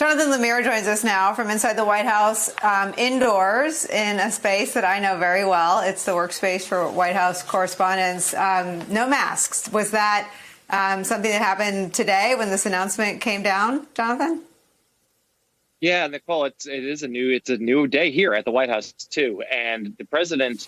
Jonathan Lemire joins us now from inside the White House, indoors in a space that I know very well. It's the workspace for White House correspondents. No masks. Was that something that happened today when this announcement came down, Jonathan? Yeah, Nicole, it's a new day here at the White House too, and the president.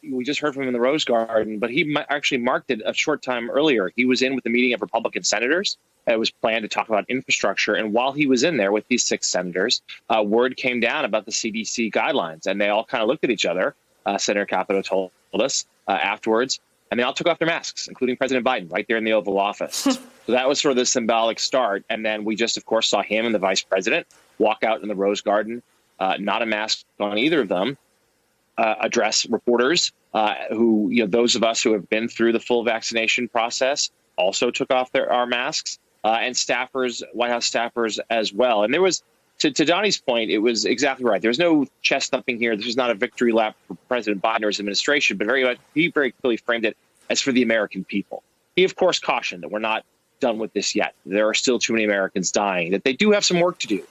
We just heard from him in the Rose Garden, but he actually marked it a short time earlier. He was in with a meeting of Republican senators. It was planned to talk about infrastructure. And while he was in there with these 6 senators, word came down about the CDC guidelines. And they all kind of looked at each other. Senator Capito told us afterwards. And they all took off their masks, including President Biden, right there in the Oval Office. So that was sort of the symbolic start. And then we just, of course, saw him and the vice president walk out in the Rose Garden, not a mask on either of them. Address reporters who, those of us who have been through the full vaccination process also took off our masks, and staffers, White House staffers as well. And there was, to Donnie's point, it was exactly right. There was no chest thumping here. This was not a victory lap for President Biden or his administration, but he very clearly framed it as for the American people. He, of course, cautioned that we're not done with this yet. There are still too many Americans dying, that they do have some work to do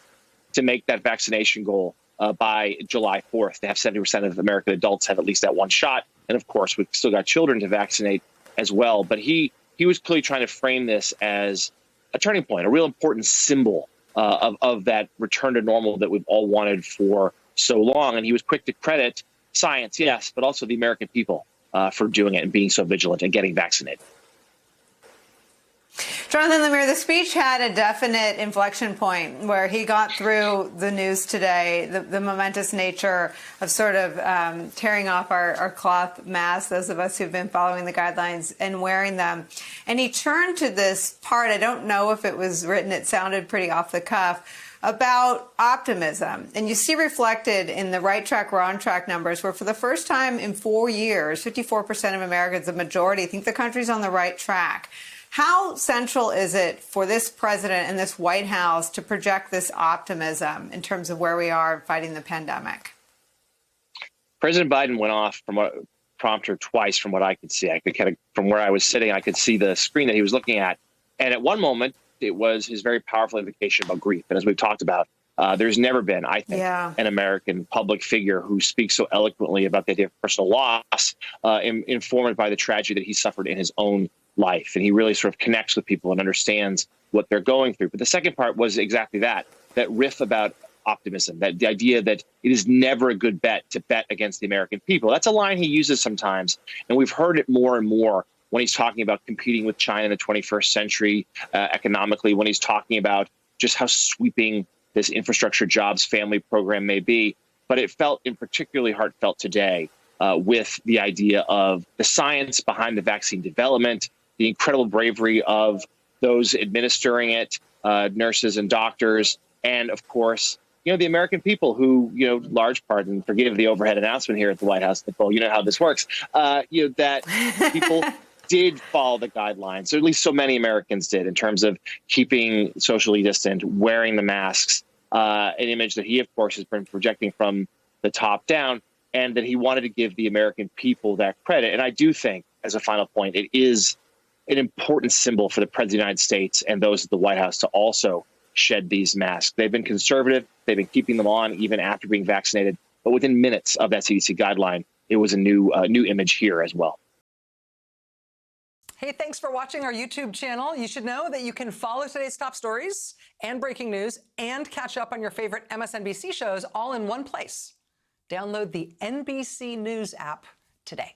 to make that vaccination goal by July 4th, to have 70% of American adults have at least that one shot. And of course, we've still got children to vaccinate as well. But he was clearly trying to frame this as a turning point, a real important symbol of that return to normal that we've all wanted for so long. And he was quick to credit science, yes, but also the American people for doing it and being so vigilant and getting vaccinated. Jonathan Lemire, the speech had a definite inflection point where he got through the news today, the momentous nature of sort of tearing off our cloth masks, those of us who've been following the guidelines and wearing them. And he turned to this part, I don't know if it was written, it sounded pretty off the cuff, about optimism. And you see reflected in the Right Track, Wrong Track numbers, where for the first time in 4 years, 54% of Americans, the majority, think the country's on the right track. How central is it for this president and this White House to project this optimism in terms of where we are fighting the pandemic? President Biden went off from a prompter twice from what I could see. I could kind of, from where I was sitting, I could see the screen that he was looking at. And at one moment, it was his very powerful invocation about grief. And as we've talked about, there's never been, I think, an American public figure who speaks so eloquently about the idea of personal loss, informed by the tragedy that he suffered in his own life. And he really sort of connects with people and understands what they're going through. But the second part was exactly that riff about optimism, that the idea that it is never a good bet to bet against the American people. That's a line he uses sometimes. And we've heard it more and more when he's talking about competing with China in the 21st century economically, when he's talking about just how sweeping this infrastructure jobs family program may be. But it felt in particularly heartfelt today with the idea of the science behind the vaccine development, the incredible bravery of those administering it, nurses and doctors, and of course, the American people who, large part, and forgive the overhead announcement here at the White House, Nicole, you know how this works, that people did follow the guidelines, or at least so many Americans did, in terms of keeping socially distant, wearing the masks, an image that he, of course, has been projecting from the top down, and that he wanted to give the American people that credit. And I do think, as a final point, it is an important symbol for the President of the United States and those at the White House to also shed these masks. They've been conservative. They've been keeping them on even after being vaccinated. But within minutes of that CDC guideline, it was a new image here as well. Hey, thanks for watching our YouTube channel. You should know that you can follow today's top stories and breaking news and catch up on your favorite MSNBC shows all in one place. Download the NBC News app today.